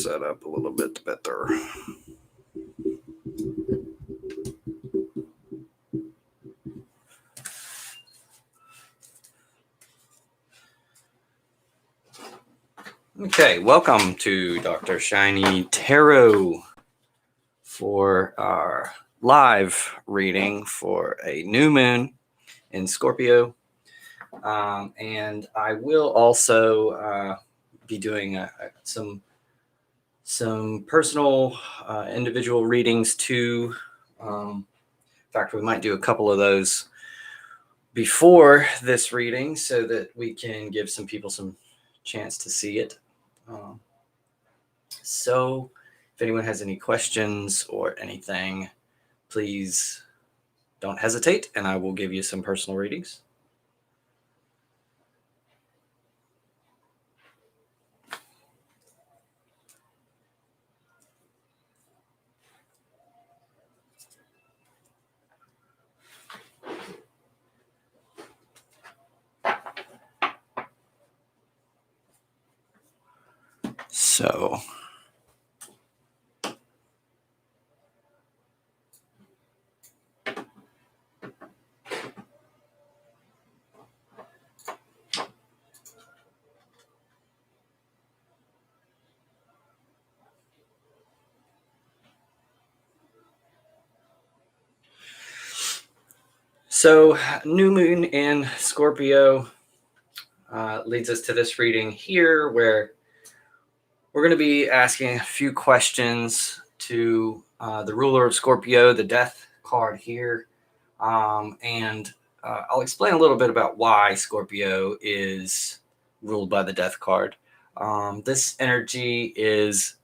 set up a little bit better. Okay, welcome to DrShiny Tarot for our live reading for a new moon in Scorpio. And I will also be doing some personal individual readings too. In fact, we might do a couple of those before this reading so that we can give some people some chance to see it. So if anyone has any questions or anything, please don't hesitate, and I will give you some personal readings. So new moon in Scorpio leads us to this reading here, where we're going to be asking a few questions to the ruler of Scorpio, the death card here. And I'll explain a little bit about why Scorpio is ruled by the death card. This energy is,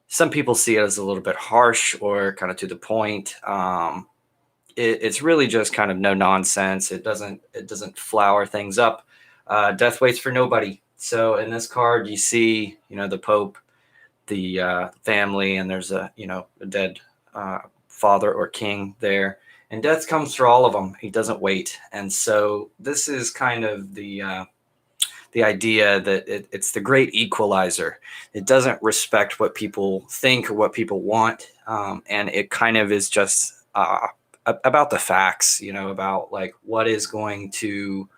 some people see it as a little bit harsh or kind of to the point. It's really just kind of no nonsense. It doesn't flower things up. Death waits for nobody. So in this card, you see, the Pope, the family, and there's a dead father or king there, and death comes for all of them. He doesn't wait. And so this is kind of the idea that it's the great equalizer. It doesn't respect what people think or what people want, and it kind of is just about the facts, about like what is going to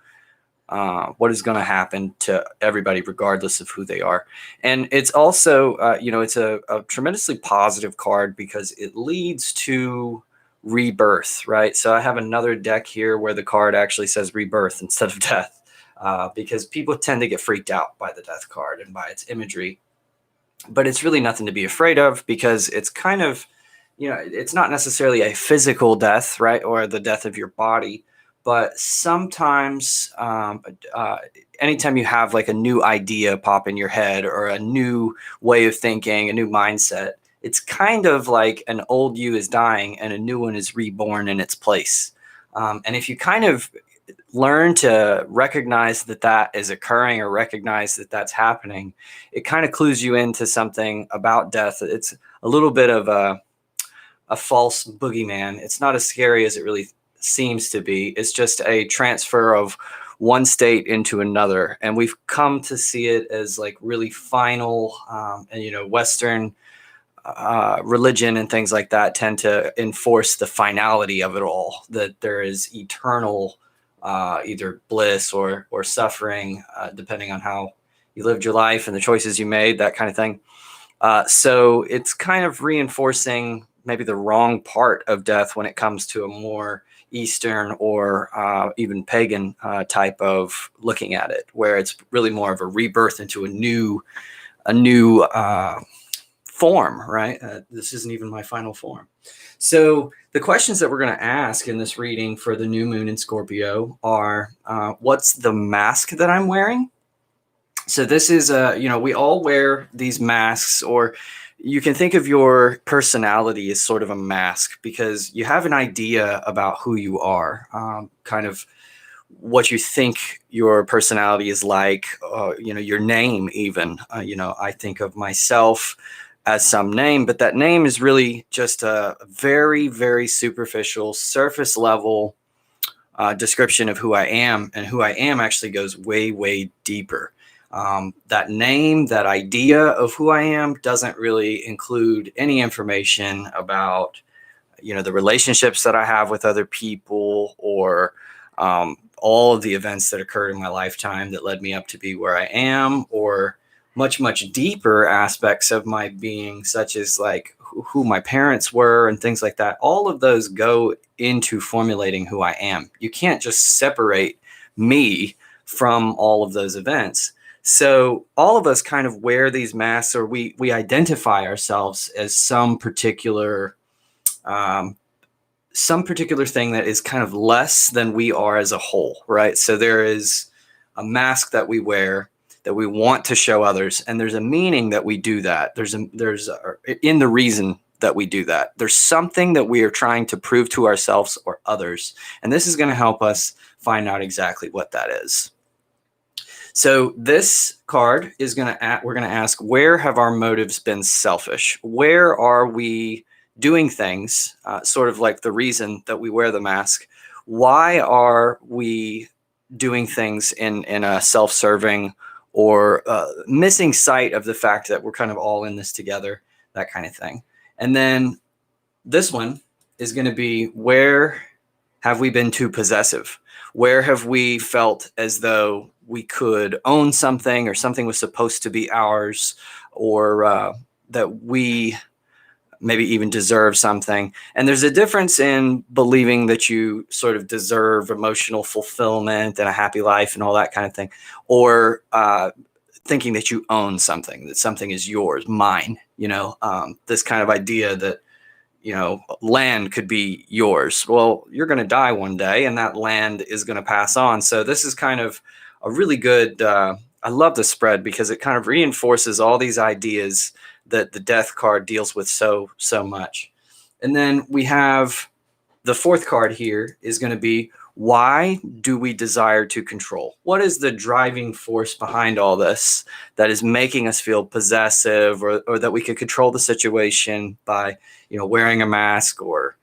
happen to everybody, regardless of who they are. And it's also, it's a tremendously positive card because it leads to rebirth, right? So I have another deck here where the card actually says rebirth instead of death, because people tend to get freaked out by the death card and by its imagery. But it's really nothing to be afraid of, because it's kind of, it's not necessarily a physical death, right? Or the death of your body. But sometimes, anytime you have like a new idea pop in your head or a new way of thinking, a new mindset, it's kind of like an old you is dying and a new one is reborn in its place. And if you kind of learn to recognize that is occurring or recognize that that's happening, it kind of clues you into something about death. It's a little bit of a false boogeyman. It's not as scary as it really seems to be. It's just a transfer of one state into another, and we've come to see it as like really final. And Western religion and things like that tend to enforce the finality of it all, that there is eternal either bliss or suffering, depending on how you lived your life and the choices you made, that kind of thing. So it's kind of reinforcing maybe the wrong part of death when it comes to a more Eastern or even pagan type of looking at it, where it's really more of a rebirth into a new form, right? This isn't even my final form. So the questions that we're going to ask in this reading for the new moon in Scorpio are, what's the mask that I'm wearing? So this is, we all wear these masks, or you can think of your personality as sort of a mask, because you have an idea about who you are, kind of what you think your personality is like, your name even. I think of myself as some name, but that name is really just a very, very superficial, surface level description of who I am, and who I am actually goes way, way deeper. That name, that idea of who I am doesn't really include any information about, the relationships that I have with other people, or all of the events that occurred in my lifetime that led me up to be where I am, or much, much deeper aspects of my being, such as like who my parents were and things like that. All of those go into formulating who I am. You can't just separate me from all of those events. So all of us kind of wear these masks, or we identify ourselves as um, some particular thing that is kind of less than we are as a whole, right? So there is a mask that we wear that we want to show others, and there's a meaning that we do that. There's in the reason that we do that. There's something that we are trying to prove to ourselves or others, and this is going to help us find out exactly what that is. So this card is we're going to ask, where have our motives been selfish? Where are we doing things, sort of like the reason that we wear the mask? Why are we doing things in a self-serving or missing sight of the fact that we're kind of all in this together, that kind of thing? And then this one is going to be, where have we been too possessive? Where have we felt as though we could own something, or something was supposed to be ours, or that we maybe even deserve something? And there's a difference in believing that you sort of deserve emotional fulfillment and a happy life and all that kind of thing, or thinking that you own something, that something is yours, mine, this kind of idea that land could be yours. Well, you're going to die one day, and that land is going to pass on. So this is kind of a really good, I love the spread, because it kind of reinforces all these ideas that the death card deals with so much. And then we have the fourth card here is going to be, why do we desire to control? What is the driving force behind all this that is making us feel possessive, or that we could control the situation by, wearing a mask or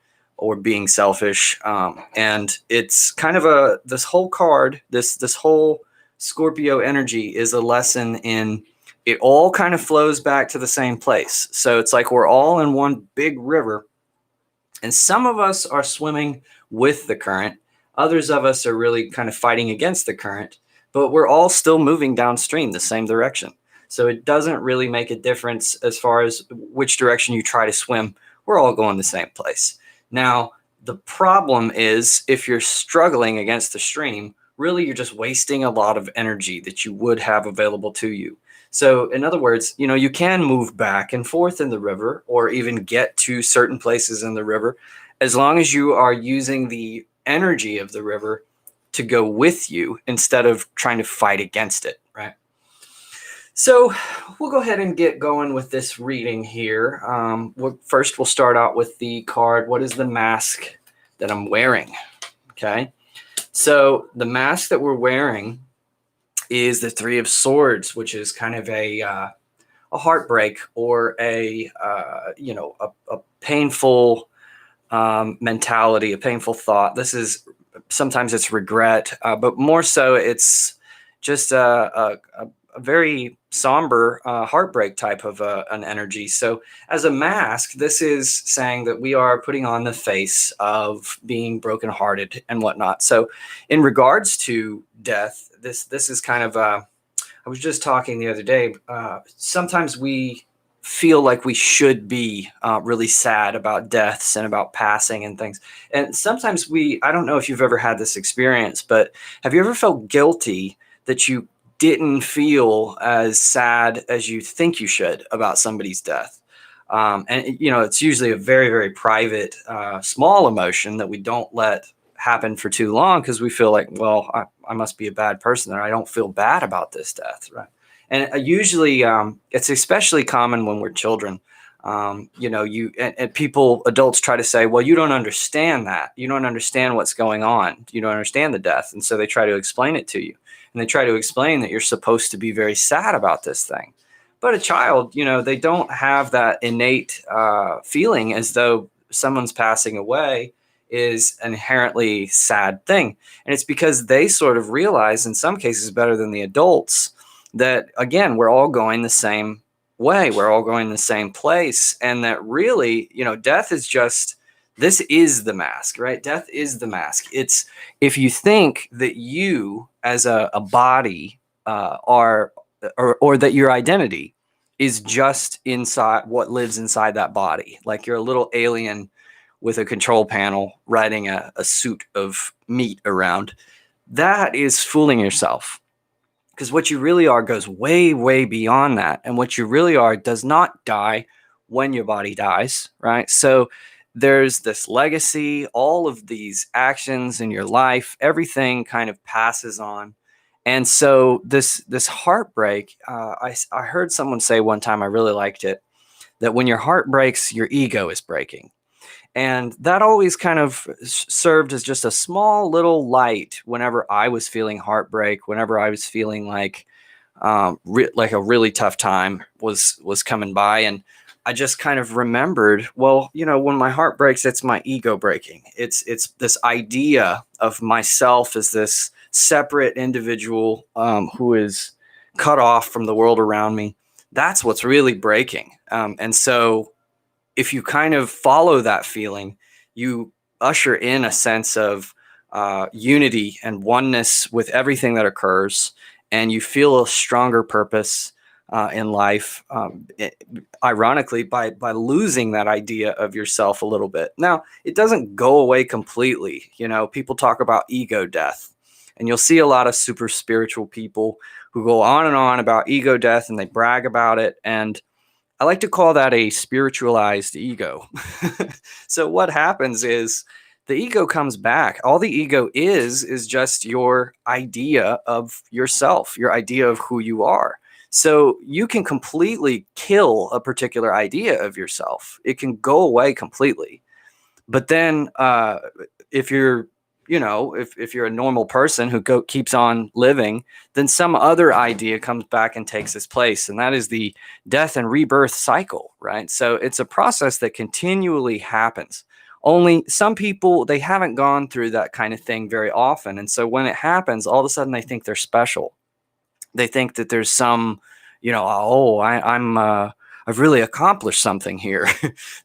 being selfish? And it's kind of this whole card, this whole Scorpio energy is a lesson in, it all kind of flows back to the same place. So it's like we're all in one big river, and some of us are swimming with the current. Others of us are really kind of fighting against the current, but we're all still moving downstream the same direction. So it doesn't really make a difference as far as which direction you try to swim. We're all going the same place. Now, the problem is, if you're struggling against the stream, really you're just wasting a lot of energy that you would have available to you. So in other words, you can move back and forth in the river, or even get to certain places in the river, as long as you are using the energy of the river to go with you, instead of trying to fight against it, right? So we'll go ahead and get going with this reading here. First, we'll start out with the card, what is the mask that I'm wearing? Okay, so the mask that we're wearing is the Three of Swords, which is kind of a heartbreak, or a painful mentality, a painful thought. This is, sometimes it's regret, but more so it's just a very somber heartbreak type of an energy. So as a mask, this is saying that we are putting on the face of being brokenhearted and whatnot. So in regards to death, this is kind of I was just talking the other day. Sometimes we feel like we should be really sad about deaths and about passing and things. And sometimes I don't know if you've ever had this experience, but have you ever felt guilty that you didn't feel as sad as you think you should about somebody's death? And it's usually a very, very private, small emotion that we don't let happen for too long, because we feel like, well, I must be a bad person, or I don't feel bad about this death, right? And usually it's especially common when we're children. And people, adults, try to say, well, you don't understand that. You don't understand what's going on. You don't understand the death. And so they try to explain it to you. And they try to explain that you're supposed to be very sad about this thing. But a child, they don't have that innate feeling as though someone's passing away is an inherently sad thing. And it's because they sort of realize, in some cases better than the adults, that, again, we're all going the same way. We're all going the same place. And that really, death is just, this is the mask, right? Death is the mask. It's, if you think that you as a body are, or that your identity is just inside what lives inside that body, like you're a little alien with a control panel riding a suit of meat around, that is fooling yourself. Because what you really are goes way, way beyond that. And what you really are does not die when your body dies, right? So there's this legacy, all of these actions in your life, everything kind of passes on. And so this heartbreak, I heard someone say one time, I really liked it, that when your heart breaks, your ego is breaking. And that always kind of served as just a small little light whenever I was feeling heartbreak, whenever I was feeling like like a really tough time was coming by. And I just kind of remembered, well, when my heart breaks, it's my ego breaking. It's this idea of myself as this separate individual who is cut off from the world around me. That's what's really breaking. And so if you kind of follow that feeling, you usher in a sense of unity and oneness with everything that occurs, and you feel a stronger purpose in life, ironically, by losing that idea of yourself a little bit. Now, it doesn't go away completely. People talk about ego death, and you'll see a lot of super spiritual people who go on and on about ego death, and they brag about it. And I like to call that a spiritualized ego. So what happens is the ego comes back. All the ego is just your idea of yourself, your idea of who you are. So you can completely kill a particular idea of yourself. It can go away completely. But then if you're if you're a normal person who keeps on living, then some other idea comes back and takes its place. And that is the death and rebirth cycle, right? So it's a process that continually happens. Only some people, they haven't gone through that kind of thing very often. And so when it happens, all of a sudden they think they're special. They think that there's some, I've really accomplished something here.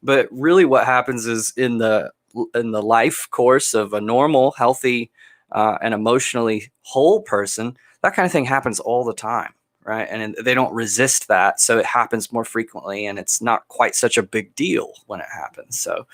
But really what happens is in the life course of a normal, healthy, and emotionally whole person, that kind of thing happens all the time, right? And they don't resist that, so it happens more frequently, and it's not quite such a big deal when it happens. So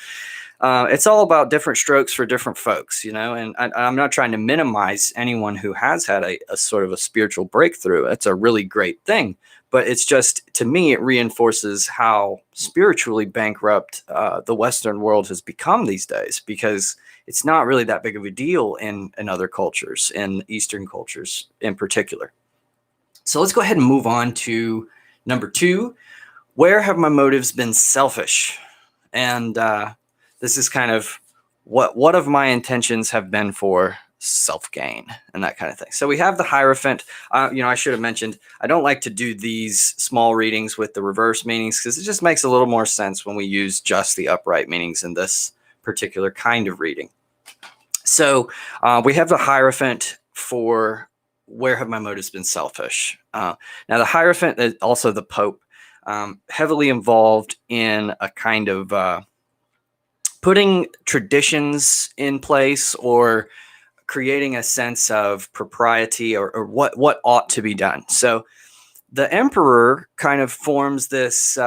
it's all about different strokes for different folks, and I'm not trying to minimize anyone who has had a sort of a spiritual breakthrough. It's a really great thing. But it's just, to me, it reinforces how spiritually bankrupt the Western world has become these days, because it's not really that big of a deal in other cultures, in Eastern cultures in particular. So let's go ahead and move on to number 2. Where have my motives been selfish? And this is kind of what of my intentions have been for self-gain and that kind of thing. So we have the Hierophant. I should have mentioned, I don't like to do these small readings with the reverse meanings, because it just makes a little more sense when we use just the upright meanings in this particular kind of reading. So we have the Hierophant for where have my motives been selfish. Now the Hierophant is also the Pope, heavily involved in a kind of putting traditions in place, or creating a sense of propriety, or what ought to be done. So the Emperor kind of forms this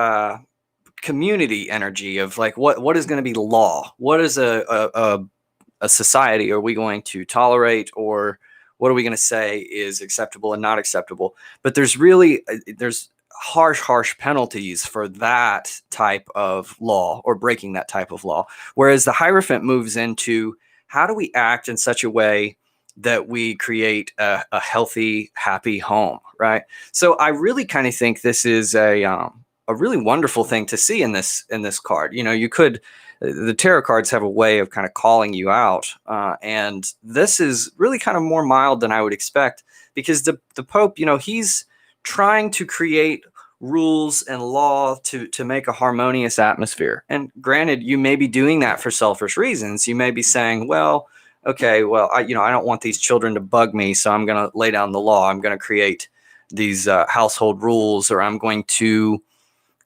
community energy of like, what is going to be law? What is a society are we going to tolerate, or what are we going to say is acceptable and not acceptable? But there's harsh penalties for that type of law, or breaking that type of law. Whereas the Hierophant moves into, how do we act in such a way that we create a healthy, happy home, right? So I really kind of think this is a really wonderful thing to see in this card. The tarot cards have a way of kind of calling you out, and this is really kind of more mild than I would expect, because the Pope, he's trying to create rules and law to make a harmonious atmosphere. And granted, you may be doing that for selfish reasons. You may be saying, well, okay, well, I don't want these children to bug me, so I'm going to lay down the law. I'm going to create household rules, or I'm going to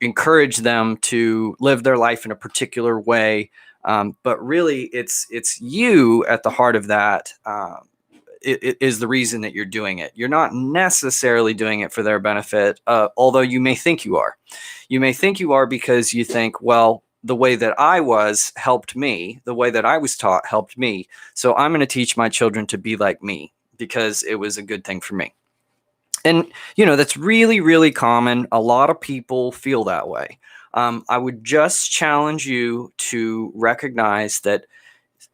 encourage them to live their life in a particular way. But really, it's you at the heart of that. It is the reason that you're doing it. You're not necessarily doing it for their benefit, although you may think you are. You may think you are because you think, well, the way that I was helped me. The way that I was taught helped me. So I'm going to teach my children to be like me because it was a good thing for me. And, that's really, really common. A lot of people feel that way. I would just challenge you to recognize that,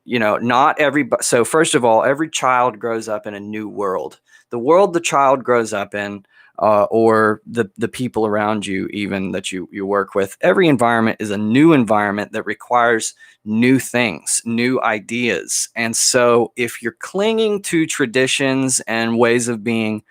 not everybody. So first of all, every child grows up in a new world. The world the child grows up in, or the people around you, even that you work with, every environment is a new environment that requires new things, new ideas. And so if you're clinging to traditions and ways of being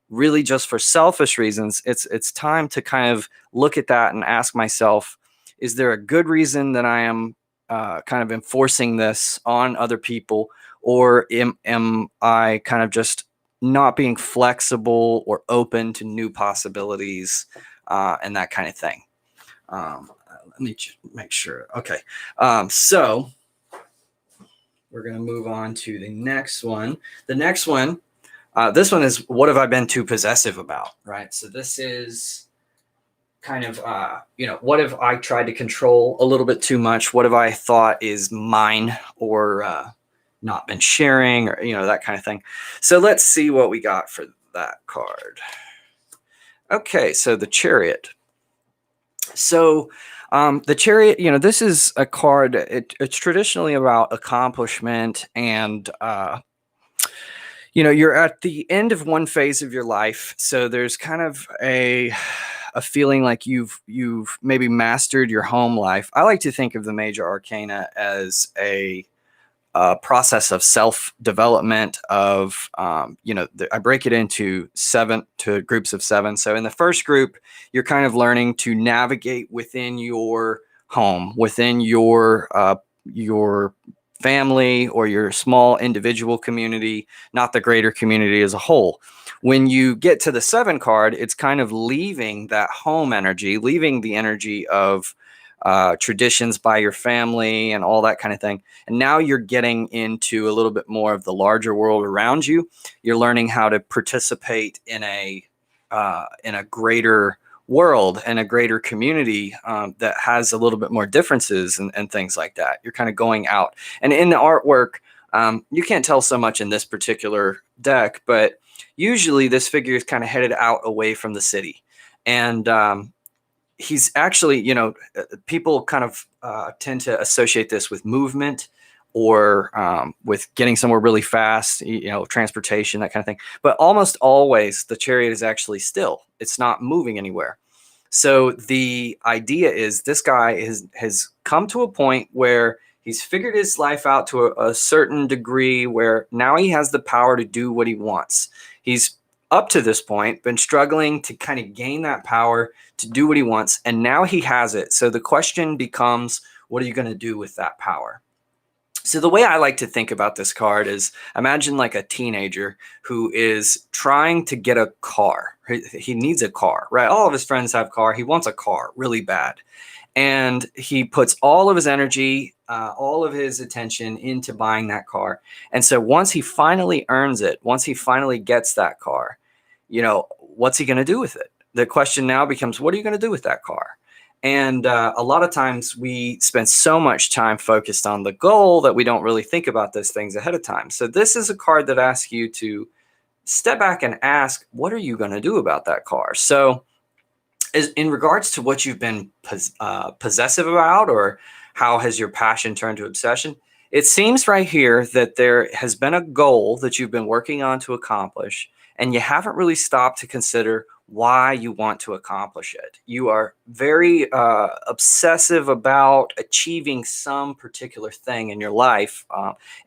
really just for selfish reasons, it's time to kind of look at that and ask myself, is there a good reason that I am kind of enforcing this on other people, or am I kind of just not being flexible or open to new possibilities and that kind of thing? Let me make sure. Okay. So we're going to move on to the next one. The next one, this one is, what have I been too possessive about, right? So this is kind of, what have I tried to control a little bit too much? What have I thought is mine, or not been sharing, or, that kind of thing. So let's see what we got for that card. Okay, so the Chariot. So the Chariot, this is a card, it's traditionally about accomplishment and, you're at the end of one phase of your life. So there's kind of a feeling like you've maybe mastered your home life. I like to think of the major arcana as a process of self-development of, I break it into groups of 7. So in the first group, you're kind of learning to navigate within your home, within your family or your small individual community, not the greater community as a whole. When you get to the 7 card, it's kind of leaving that home energy, leaving the energy of traditions by your family and all that kind of thing. And now you're getting into a little bit more of the larger world around you. You're learning how to participate in a greater world and a greater community that has a little bit more differences and things like that. You're kind of going out. And in the artwork, you can't tell so much in this particular deck, but usually this figure is kind of headed out away from the city. And he's actually, people kind of tend to associate this with movement or with getting somewhere really fast, transportation, that kind of thing. But almost always the Chariot is actually still. It's not moving anywhere. So the idea is this guy has come to a point where he's figured his life out to a certain degree where now he has the power to do what he wants. He's up to this point been struggling to kind of gain that power to do what he wants, and now he has it. So the question becomes, what are you going to do with that power? So the way I like to think about this card is, imagine like a teenager who is trying to get a car. He needs a car, right? All of his friends have car. He wants a car really bad. And he puts all of his energy, all of his attention into buying that car. And so once he finally earns it, once he finally gets that car, what's he going to do with it? The question now becomes, what are you going to do with that car? And a lot of times we spend so much time focused on the goal that we don't really think about those things ahead of time. So this is a card that asks you to step back and ask, what are you going to do about that car? So in regards to what you've been possessive about, or how has your passion turned to obsession, it seems right here that there has been a goal that you've been working on to accomplish, and you haven't really stopped to consider why you want to accomplish it. You are very obsessive about achieving some particular thing in your life.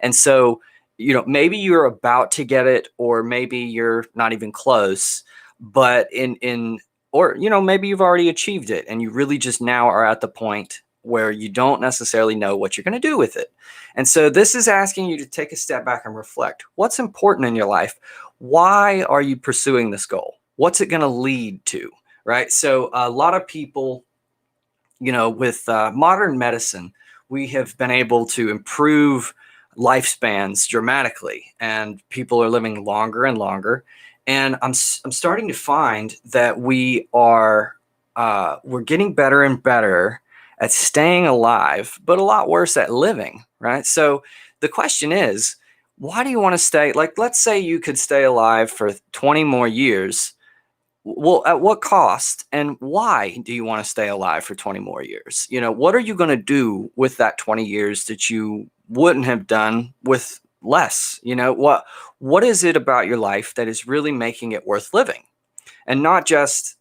And so, maybe you're about to get it, or maybe you're not even close, but maybe you've already achieved it and you really just now are at the point where you don't necessarily know what you're going to do with it. And so this is asking you to take a step back and reflect. What's important in your life? Why are you pursuing this goal? what's it going to lead to, right? So a lot of people, with modern medicine, we have been able to improve lifespans dramatically, and people are living longer and longer. And I'm starting to find that we're getting better and better at staying alive, but a lot worse at living, right? So the question is, why do you want to stay? Like, let's say you could stay alive for 20 more years. Well, at what cost, and why do you want to stay alive for 20 more years? What are you going to do with that 20 years that you wouldn't have done with less? What is it about your life that is really making it worth living? And not just,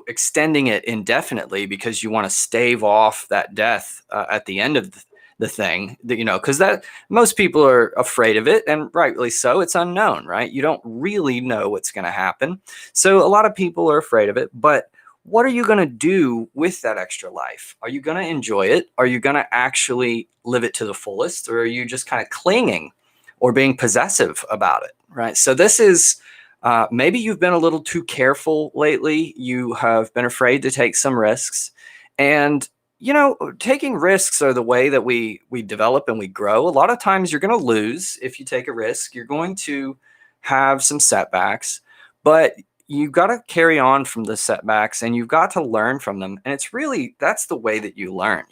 extending it indefinitely because you want to stave off that death at the end of the thing, because that most people are afraid of it, and rightly so. It's unknown, right? You don't really know what's going to happen. So a lot of people are afraid of it, but what are you going to do with that extra life? Are you going to enjoy it? Are you going to actually live it to the fullest? Or are you just kind of clinging or being possessive about it, right? So this is maybe you've been a little too careful lately. You have been afraid to take some risks. And, taking risks are the way that we develop and we grow. A lot of times you're going to lose if you take a risk. You're going to have some setbacks, but you've got to carry on from the setbacks and you've got to learn from them. And that's the way that you learn.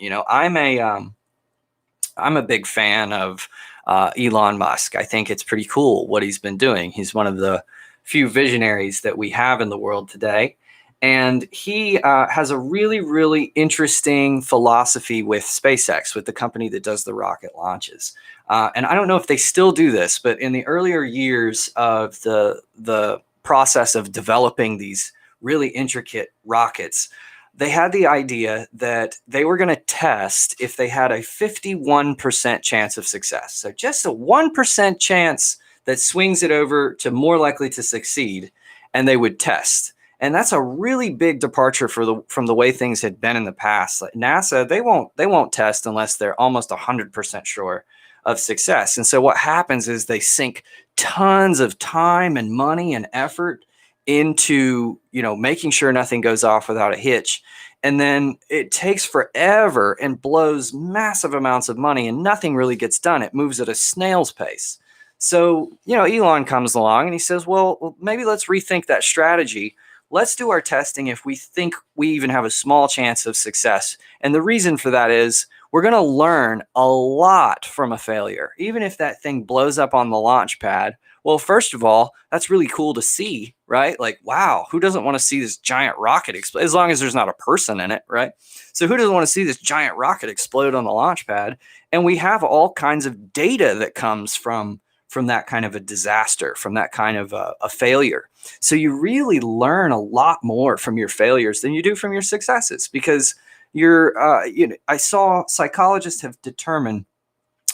I'm a big fan of Elon Musk. I think it's pretty cool what he's been doing. He's one of the few visionaries that we have in the world today. And he has a really, really interesting philosophy with SpaceX, with the company that does the rocket launches. And I don't know if they still do this, but in the earlier years of the process of developing these really intricate rockets, they had the idea that they were going to test if they had a 51% chance of success. So just a 1% chance that swings it over to more likely to succeed, and they would test. And that's a really big departure from the way things had been in the past. Like NASA, they won't test unless they're almost 100% sure of success. And so what happens is they sink tons of time and money and effort into, making sure nothing goes off without a hitch. And then it takes forever and blows massive amounts of money and nothing really gets done. It moves at a snail's pace. So, Elon comes along and he says, well, maybe let's rethink that strategy. Let's do our testing if we think we even have a small chance of success. And the reason for that is we're going to learn a lot from a failure. Even if that thing blows up on the launch pad, well, first of all, that's really cool to see, right? Like, wow, who doesn't want to see this giant rocket explode? As long as there's not a person in it, right? So who doesn't want to see this giant rocket explode on the launch pad? And we have all kinds of data that comes from that kind of a disaster, from that kind of a failure. So you really learn a lot more from your failures than you do from your successes, because I saw psychologists have determined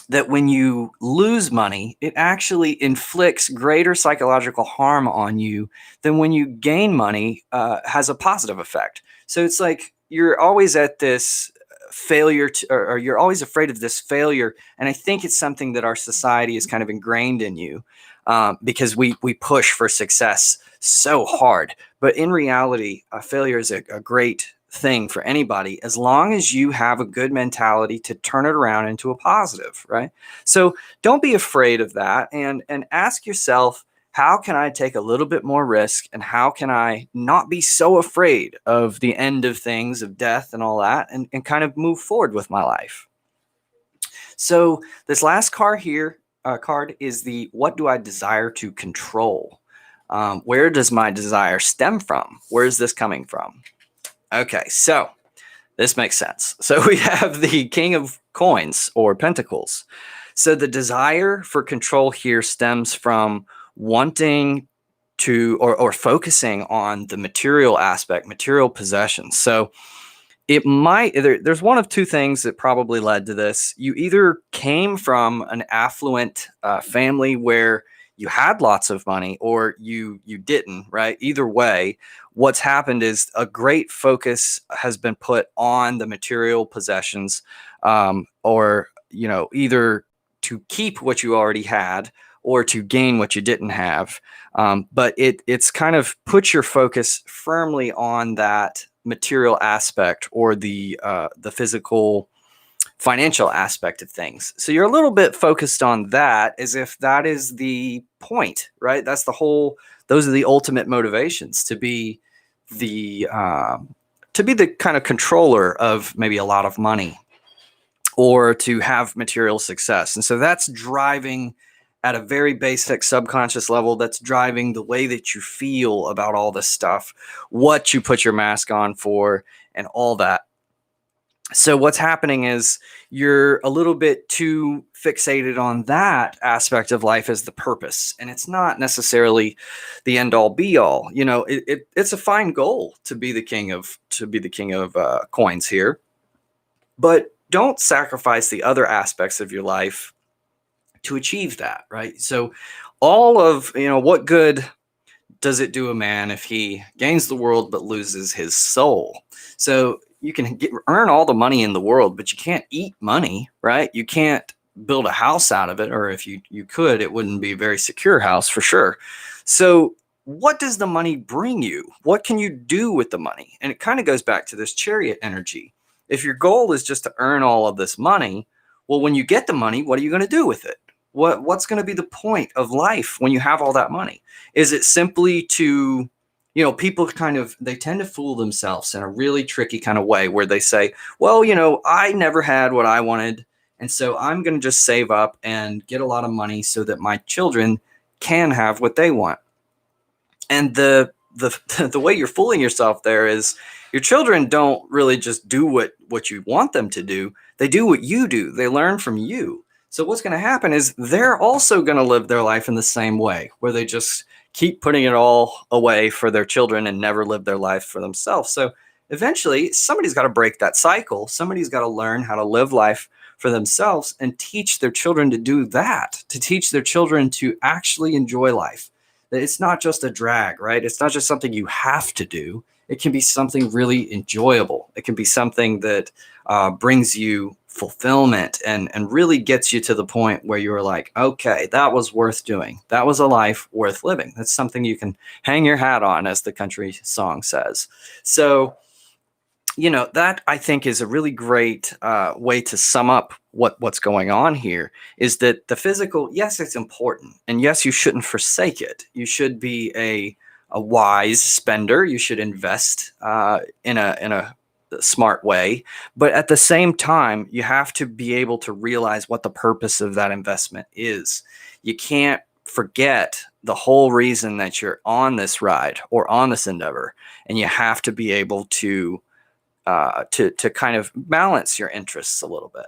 that when you lose money, it actually inflicts greater psychological harm on you than when you gain money has a positive effect. So it's like you're always at this failure or you're always afraid of this failure. And I think it's something that our society is kind of ingrained in you because we push for success so hard. But in reality, failure is a great thing for anybody as long as you have a good mentality to turn it around into a positive, right? So don't be afraid of that, and ask yourself, how can I take a little bit more risk, and how can I not be so afraid of the end of things, of death and all that, and kind of move forward with my life. So this last card is the what do I desire to control? Where does my desire stem from? Where is this coming from? Okay, so this makes sense. So we have the King of Coins or Pentacles. So the desire for control here stems from wanting to or focusing on the material aspect, material possessions. So it might, there's one of two things that probably led to this. You either came from an affluent family where you had lots of money, or you didn't, right? Either way, what's happened is a great focus has been put on the material possessions, or either to keep what you already had, or to gain what you didn't have. But it's kind of put your focus firmly on that material aspect, or the physical financial aspect of things. So you're a little bit focused on that, as if that is the point, right? That's the whole. Those are the ultimate motivations, to be the kind of controller of maybe a lot of money, or to have material success. And so that's driving at a very basic subconscious level. That's driving the way that you feel about all this stuff, what you put your mask on for, and all that. So what's happening is you're a little bit too fixated on that aspect of life as the purpose, and it's not necessarily the end all be all. It's a fine goal to be the king of coins here, but don't sacrifice the other aspects of your life to achieve that, right? So all of, what good does it do a man if he gains the world but loses his soul? So you can earn all the money in the world, but you can't eat money, right? You can't build a house out of it, or if you could, it wouldn't be a very secure house for sure. So what does the money bring you? What can you do with the money? And it kind of goes back to this chariot energy. If your goal is just to earn all of this money, well, when you get the money, what are you going to do with it? What's going to be the point of life when you have all that money? Is it simply to, people they tend to fool themselves in a really tricky kind of way, where they say, well, I never had what I wanted, and so I'm going to just save up and get a lot of money so that my children can have what they want. And the way you're fooling yourself there is, your children don't really just do what you want them to do. They do what you do. They learn from you. So what's going to happen is they're also going to live their life in the same way, where they just keep putting it all away for their children and never live their life for themselves. So eventually somebody's got to break that cycle. Somebody's got to learn how to live life for themselves and teach their children to do that, to teach their children to actually enjoy life. That it's not just a drag, right? It's not just something you have to do. It can be something really enjoyable. It can be something that brings you fulfillment and really gets you to the point where you're like, okay, that was worth doing. That was a life worth living. That's something you can hang your hat on, as the country song says. So, that I think is a really great way to sum up what's going on here, is that the physical, yes, it's important. And yes, you shouldn't forsake it. You should be a wise spender. You should invest in a smart way. But at the same time, you have to be able to realize what the purpose of that investment is. You can't forget the whole reason that you're on this ride or on this endeavor. And you have to be able to kind of balance your interests a little bit.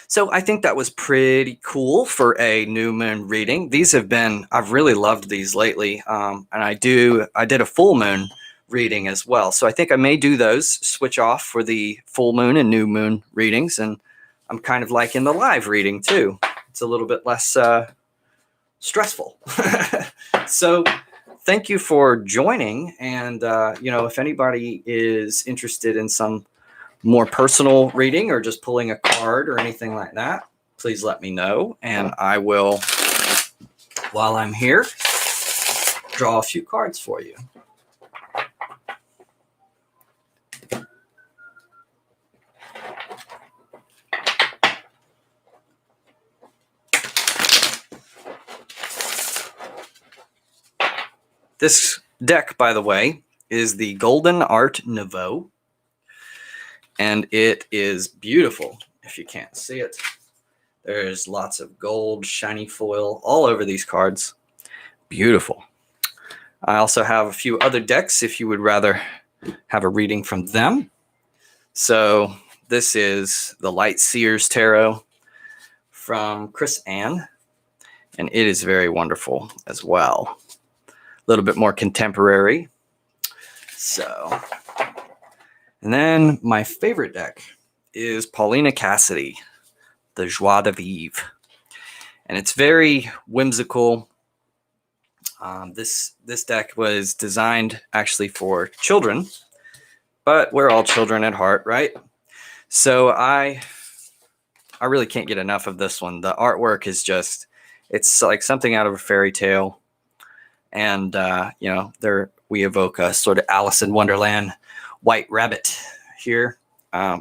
So I think that was pretty cool for a new moon reading. I've really loved these lately. And I did a full moon reading as well. So I think I may do those, switch off for the full moon and new moon readings. And I'm kind of liking the live reading too. It's a little bit less stressful. So thank you for joining. And, if anybody is interested in some more personal reading, or just pulling a card or anything like that, please let me know. And I will, while I'm here, draw a few cards for you. This deck, by the way, is the Golden Art Nouveau, and it is beautiful. If you can't see it, there's lots of gold, shiny foil all over these cards. Beautiful. I also have a few other decks if you would rather have a reading from them. So this is the Light Seers Tarot from Chris Ann, and it is very wonderful as well. A little bit more contemporary. So, and then my favorite deck is Paulina Cassidy, the Joie de Vivre. And it's very whimsical. This deck was designed actually for children, but we're all children at heart, right? So I really can't get enough of this one. The artwork is just, It's like something out of a fairy tale. And, we evoke a sort of Alice in Wonderland white rabbit here,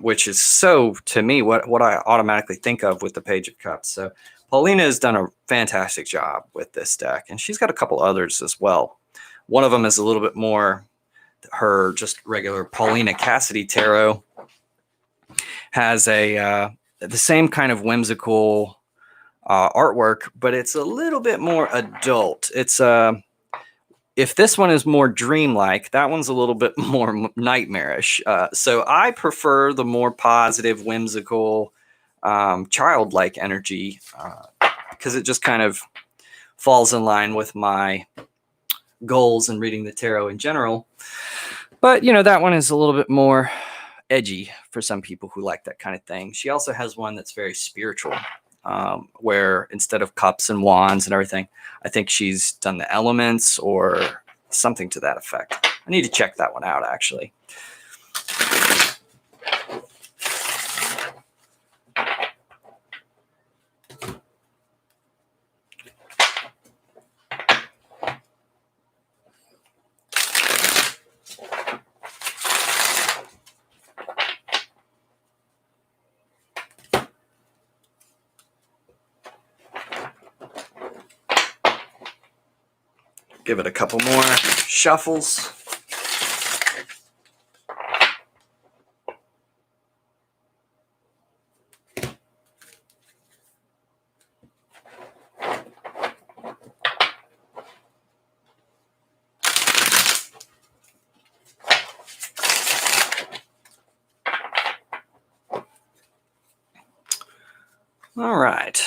which is so, to me, what I automatically think of with the Page of Cups. So Paulina has done a fantastic job with this deck, and she's got a couple others as well. One of them is a little bit more her just regular Paulina Cassidy tarot. Has the same kind of whimsical artwork, but it's a little bit more adult. It's if this one is more dreamlike, that one's a little bit more nightmarish. So I prefer the more positive, whimsical, childlike energy because it just kind of falls in line with my goals in reading the tarot in general. But, that one is a little bit more edgy for some people who like that kind of thing. She also has one that's very spiritual, where instead of cups and wands and everything, I think she's done the elements or something to that effect. I need to check that one out, actually. Give it a couple more shuffles. All right.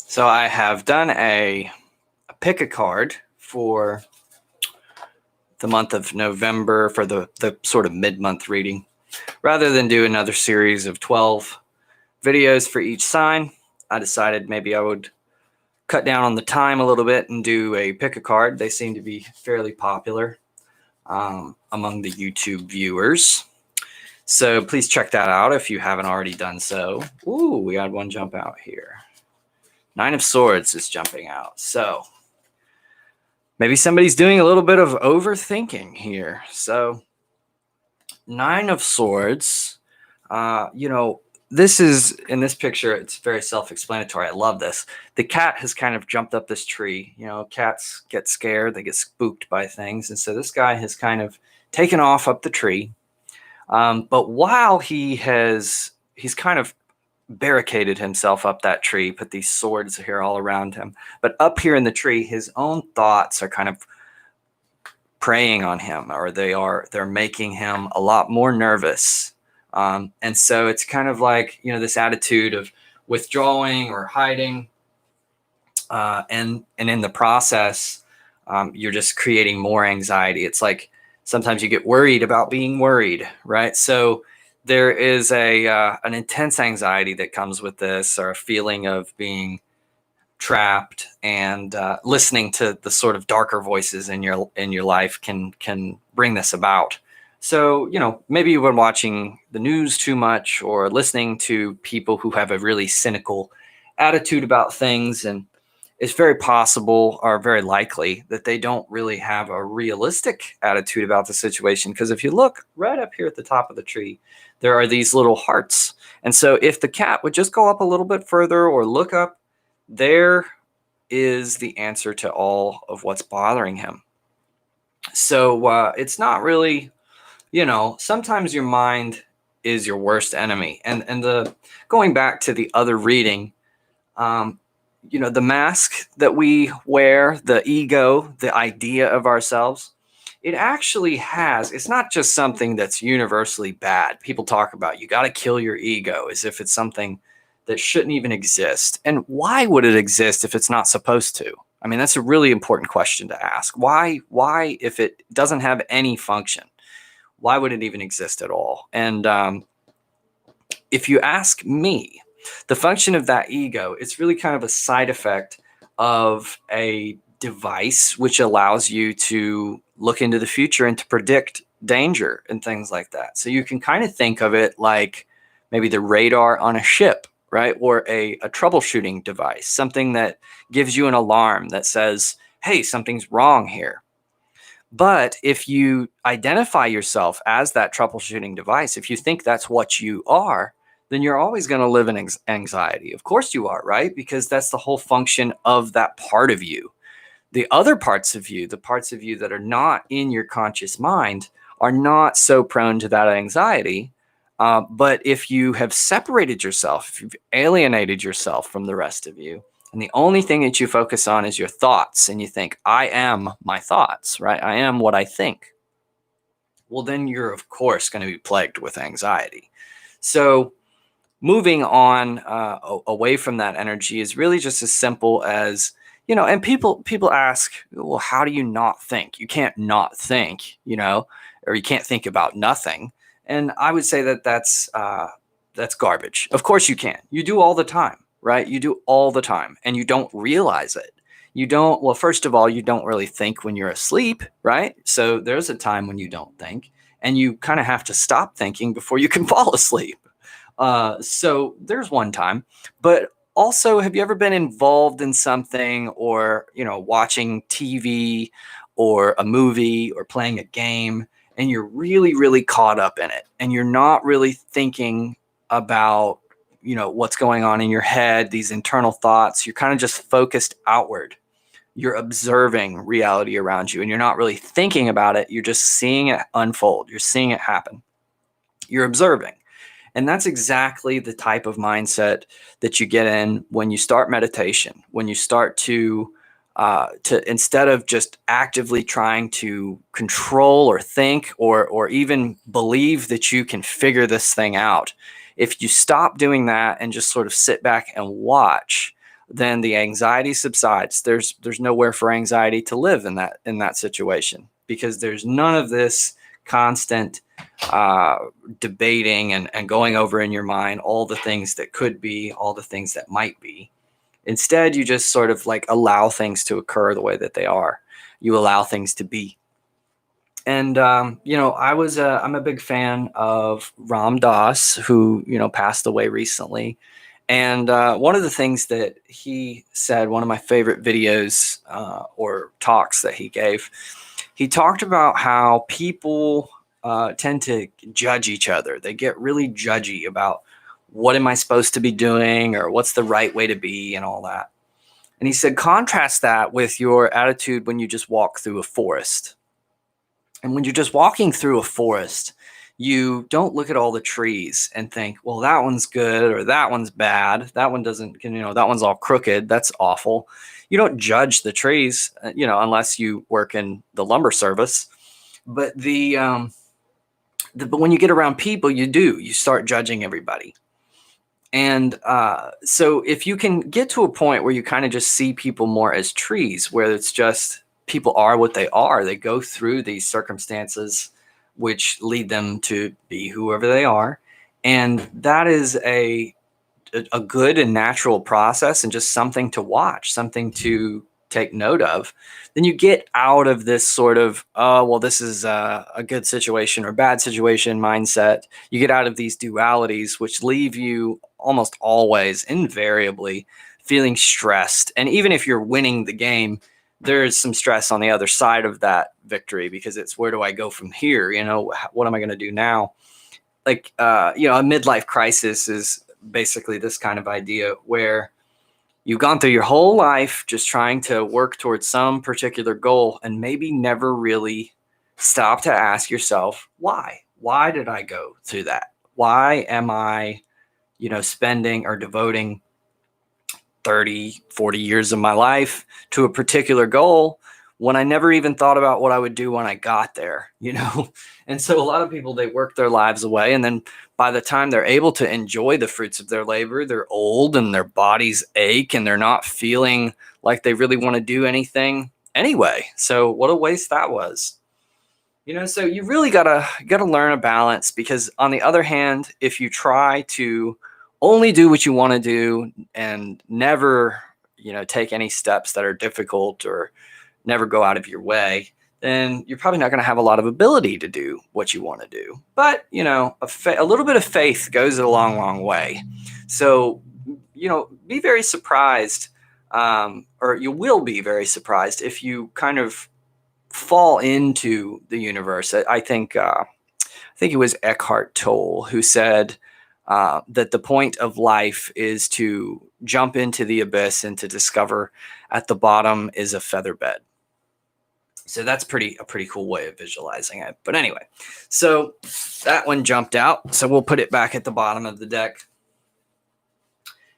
So I have done a pick a card for the month of November for the sort of mid-month reading. Rather than do another series of 12 videos for each sign, I decided maybe I would cut down on the time a little bit and do a pick a card. They seem to be fairly popular among the YouTube viewers. So please check that out if you haven't already done so. Ooh, we had one jump out here. 9 of Swords is jumping out. So maybe somebody's doing a little bit of overthinking here. So 9 of Swords, this is, in this picture, it's very self-explanatory. I love this. The cat has kind of jumped up this tree. Cats get scared. They get spooked by things. And so this guy has kind of taken off up the tree. But while he's kind of barricaded himself up that tree, put these swords here all around him. But up here in the tree, his own thoughts are kind of preying on him, or they're making him a lot more nervous. And so it's kind of like, this attitude of withdrawing or hiding. And in the process, you're just creating more anxiety. It's like sometimes you get worried about being worried, right? So there is an intense anxiety that comes with this, or a feeling of being trapped, and listening to the sort of darker voices in your life can bring this about. So, maybe you've been watching the news too much, or listening to people who have a really cynical attitude about things, and it's very possible, or very likely, that they don't really have a realistic attitude about the situation. Because if you look right up here at the top of the tree, there are these little hearts. And so if the cat would just go up a little bit further or look up, there is the answer to all of what's bothering him. So it's not really, sometimes your mind is your worst enemy. And going back to the other reading, the mask that we wear, the ego, the idea of ourselves, it actually it's not just something that's universally bad. People talk about, you got to kill your ego, as if it's something that shouldn't even exist. And why would it exist if it's not supposed to? I mean, that's a really important question to ask. Why, if it doesn't have any function, why would it even exist at all? And if you ask me, the function of that ego, it's really kind of a side effect of a device which allows you to look into the future and to predict danger and things like that. So you can kind of think of it like maybe the radar on a ship, right? Or a troubleshooting device, something that gives you an alarm that says, hey, something's wrong here. But if you identify yourself as that troubleshooting device, if you think that's what you are, then you're always going to live in anxiety. Of course you are, right? Because that's the whole function of that part of you. The other parts of you, the parts of you that are not in your conscious mind, are not so prone to that anxiety. But if you have separated yourself, if you've alienated yourself from the rest of you, and the only thing that you focus on is your thoughts, and you think, I am my thoughts, right? I am what I think. Well, then you're, of course, going to be plagued with anxiety. So moving on away from that energy is really just as simple as, and people ask, well, how do you not think? You can't not think, or you can't think about nothing. And I would say that that's garbage. Of course you can. You do all the time, right? You do all the time, and you don't realize it. Well, first of all, you don't really think when you're asleep, right? So there's a time when you don't think, and you kind of have to stop thinking before you can fall asleep. So there's one time. But also, have you ever been involved in something, or watching TV or a movie or playing a game, and you're really, really caught up in it, and you're not really thinking about what's going on in your head, these internal thoughts? You're kind of just focused outward. You're observing reality around you, and you're not really thinking about it. You're just seeing it unfold. You're seeing it happen. You're observing. And that's exactly the type of mindset that you get in when you start meditation, when you start to instead of just actively trying to control or think or even believe that you can figure this thing out. If you stop doing that and just sort of sit back and watch, then the anxiety subsides. There's nowhere for anxiety to live in that situation, because there's none of this constant debating and going over in your mind all the things that could be, all the things that might be. Instead, you just sort of like allow things to occur the way that they are. You allow things to be. And I'm a big fan of Ram Dass, who passed away recently. And one of the things that he said, one of my favorite videos or talks that he gave, he talked about how people tend to judge each other. They get really judgy about what am I supposed to be doing, or what's the right way to be, and all that. And he said, contrast that with your attitude when you just walk through a forest. And when you're just walking through a forest, you don't look at all the trees and think, well, that one's good or that one's bad. That one doesn't, that one's all crooked. That's awful. You don't judge the trees, unless you work in the lumber service. But but when you get around people, you start judging everybody. And so if you can get to a point where you kind of just see people more as trees, where it's just people are what they are, they go through these circumstances which lead them to be whoever they are. And that is a good and natural process, and just something to watch, something to take note of. Then you get out of this sort of, oh, well, this is a good situation or bad situation mindset. You get out of these dualities, which leave you almost always, invariably, feeling stressed. And even if you're winning the game, there's some stress on the other side of that victory, because it's, where do I go from here? What am I going to do now? Like, a midlife crisis is basically this kind of idea, where you've gone through your whole life just trying to work towards some particular goal, and maybe never really stop to ask yourself, why? Why did I go through that? Why am I, spending or devoting 30, 40 years of my life to a particular goal when I never even thought about what I would do when I got there, And so a lot of people, they work their lives away, and then by the time they're able to enjoy the fruits of their labor, they're old and their bodies ache, and they're not feeling like they really want to do anything anyway. So what a waste that was. So you really gotta learn a balance, because on the other hand, if you try to only do what you want to do and never take any steps that are difficult or never go out of your way, then you're probably not going to have a lot of ability to do what you want to do. But, a little bit of faith goes a long, long way. So, be very surprised, or you will be very surprised if you kind of fall into the universe. I think it was Eckhart Tolle who said that the point of life is to jump into the abyss and to discover at the bottom is a feather bed. So that's a pretty cool way of visualizing it. But anyway, so that one jumped out. So we'll put it back at the bottom of the deck.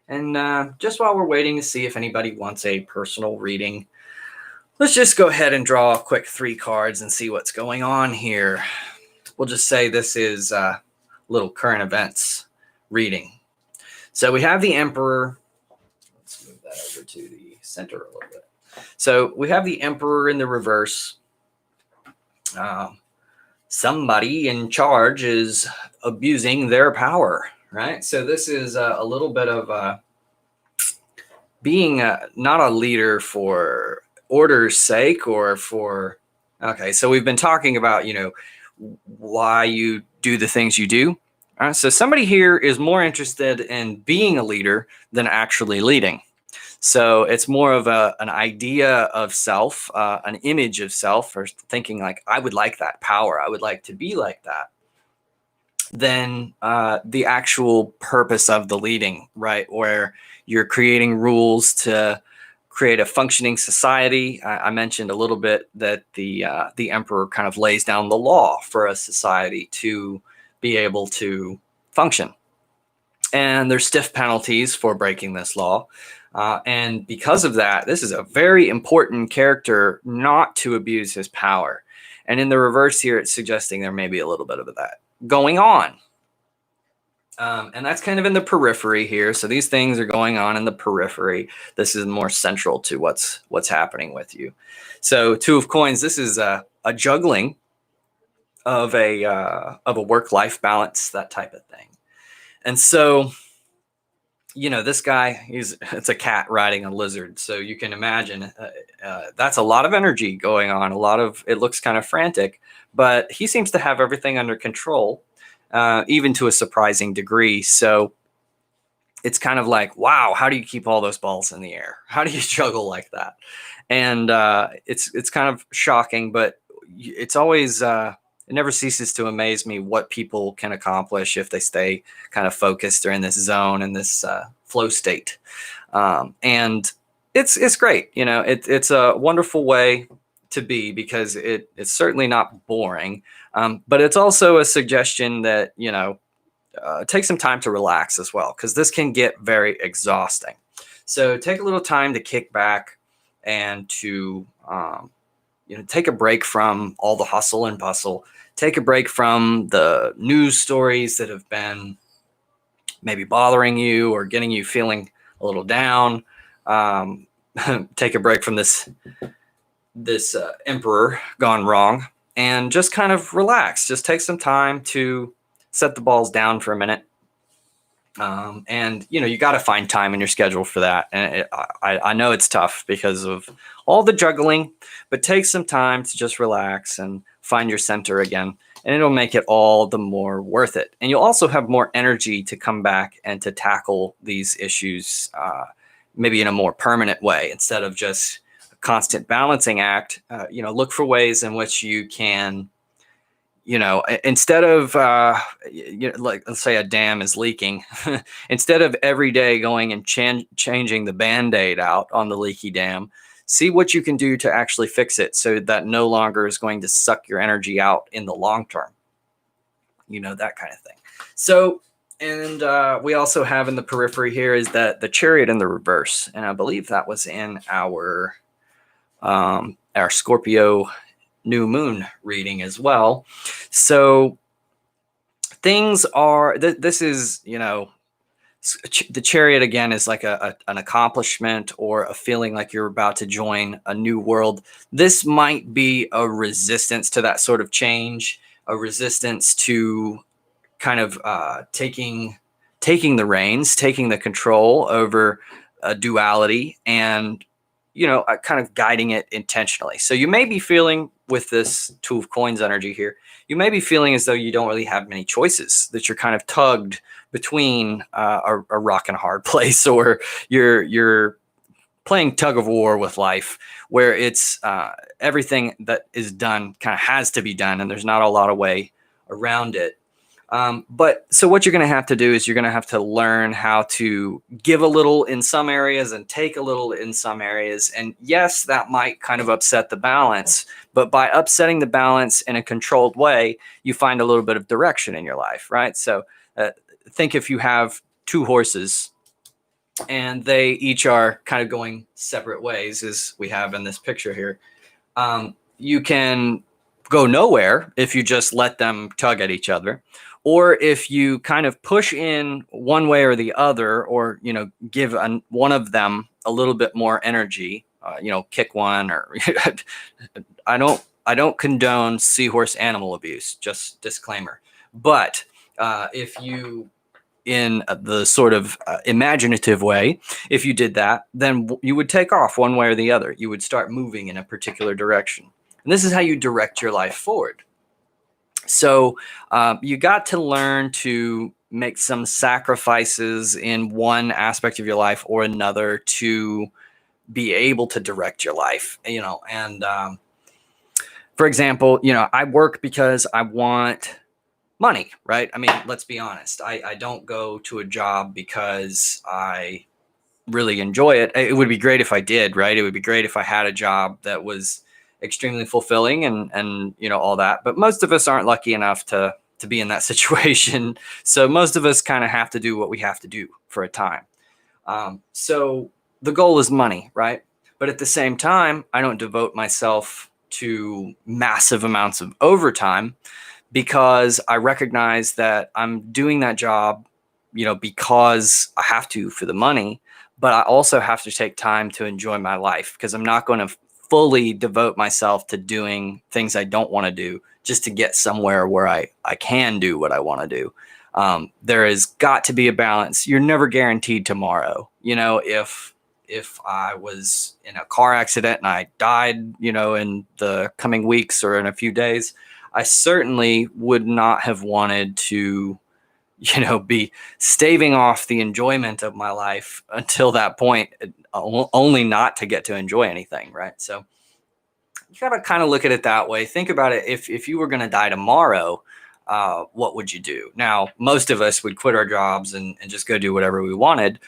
And just while we're waiting to see if anybody wants a personal reading, let's just go ahead and draw a quick 3 cards and see what's going on here. We'll just say this is a little current events reading. So we have the Emperor. Let's move that over to the center a little bit. So we have the Emperor in the reverse. Somebody in charge is abusing their power, right? So this is a little bit of being not a leader for order's sake or for, okay, so we've been talking about, why you do the things you do. All right, so somebody here is more interested in being a leader than actually leading. So it's more of an idea of self, an image of self, or thinking like, I would like that power. I would like to be like that. Than the actual purpose of the leading, right? Where you're creating rules to create a functioning society. I mentioned a little bit that the Emperor kind of lays down the law for a society to be able to function. And there's stiff penalties for breaking this law. And because of that, this is a very important character not to abuse his power. And in the reverse here, it's suggesting there may be a little bit of that going on. And that's kind of in the periphery here. So these things are going on in the periphery. This is more central to what's happening with you. So 2 of Coins, this is a juggling of a work-life balance, that type of thing. And so, this guy, it's a cat riding a lizard. So you can imagine that's a lot of energy going on. It looks kind of frantic, but he seems to have everything under control, even to a surprising degree. So it's kind of like, wow, how do you keep all those balls in the air? How do you juggle like that? And it's kind of shocking, but it's always, it never ceases to amaze me what people can accomplish if they stay kind of focused or in this zone, in this flow state. And it's great. It's a wonderful way to be, because it's certainly not boring. But it's also a suggestion that, take some time to relax as well, because this can get very exhausting. So take a little time to kick back and to, take a break from all the hustle and bustle. Take a break from the news stories that have been maybe bothering you or getting you feeling a little down. Take a break from this Emperor gone wrong, and just kind of relax. Just take some time to set the balls down for a minute. And you got to find time in your schedule for that. And I know it's tough because of all the juggling, but take some time to just relax and find your center again, and it'll make it all the more worth it. And you'll also have more energy to come back and to tackle these issues, maybe in a more permanent way, instead of just a constant balancing act. Look for ways in which you can, instead of, like, let's say a dam is leaking, instead of every day going and changing the Band-Aid out on the leaky dam, see what you can do to actually fix it so that no longer is going to suck your energy out in the long term. That kind of thing. So, and we also have in the periphery here is that the Chariot in the reverse. And I believe that was in our Scorpio new moon reading as well. So things are, this is, the Chariot again is like an accomplishment or a feeling like you're about to join a new world. This might be a resistance to that sort of change, a resistance to kind of taking the reins, taking the control over a duality and, kind of guiding it intentionally. So you may be feeling with this Two of Coins energy here, you may be feeling as though you don't really have many choices, that you're kind of tugged between a rock and a hard place, or you're playing tug of war with life, where it's everything that is done kind of has to be done, and there's not a lot of way around it. But so what you're going to have to do is you're going to have to learn how to give a little in some areas and take a little in some areas. And yes, that might kind of upset the balance, but by upsetting the balance in a controlled way, you find a little bit of direction in your life, right? So think if you have two horses and they each are kind of going separate ways, as we have in this picture here. You can go nowhere if you just let them tug at each other, or if you kind of push in one way or the other, or give one of them a little bit more energy, kick one, or I don't condone seahorse animal abuse, just disclaimer. But if you, in the sort of imaginative way, if you did that, then you would take off one way or the other. You would start moving in a particular direction. And this is how you direct your life forward. So you got to learn to make some sacrifices in one aspect of your life or another to be able to direct your life, and for example, I work because I want money, right? I mean, let's be honest. I don't go to a job because I really enjoy it. It would be great if I did, right? It would be great if I had a job that was extremely fulfilling and all that. But most of us aren't lucky enough to be in that situation. So most of us kind of have to do what we have to do for a time. So the goal is money, right? But at the same time, I don't devote myself to massive amounts of overtime, because I recognize that I'm doing that job, because I have to for the money, but I also have to take time to enjoy my life, because I'm not going to fully devote myself to doing things I don't want to do just to get somewhere where I can do what I want to do. There has got to be a balance. You're never guaranteed tomorrow. If I was in a car accident and I died, in the coming weeks or in a few days, I certainly would not have wanted to, be staving off the enjoyment of my life until that point, only not to get to enjoy anything, right? So you got to kind of look at it that way. Think about it. If you were going to die tomorrow, what would you do? Now, most of us would quit our jobs and just go do whatever we wanted.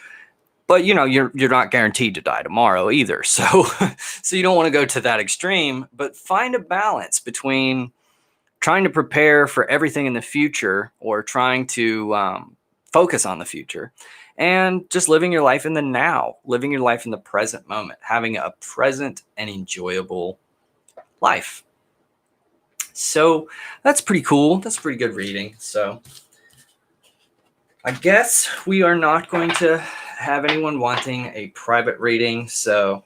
But you're not guaranteed to die tomorrow either. So so you don't want to go to that extreme, but find a balance between trying to prepare for everything in the future, or trying to focus on the future, and just living your life in the now, living your life in the present moment, having a present and enjoyable life. So that's pretty cool. That's pretty good reading. So I guess we are not going to have anyone wanting a private reading. So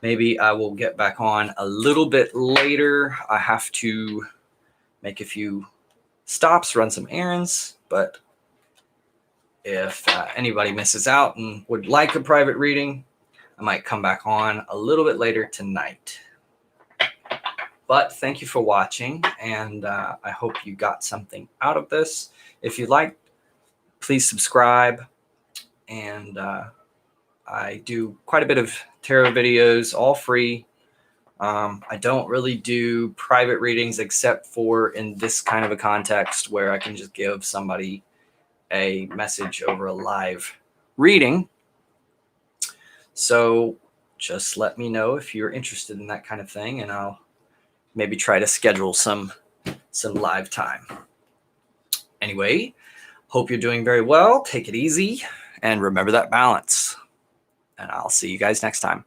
maybe I will get back on a little bit later. I have to make a few stops, run some errands. But if anybody misses out and would like a private reading, I might come back on a little bit later tonight. But thank you for watching, and I hope you got something out of this. If you like, please subscribe. And I do quite a bit of tarot videos, all free. I don't really do private readings except for in this kind of a context where I can just give somebody a message over a live reading. So just let me know if you're interested in that kind of thing, and I'll maybe try to schedule some live time. Anyway, hope you're doing very well. Take it easy and remember that balance. And I'll see you guys next time.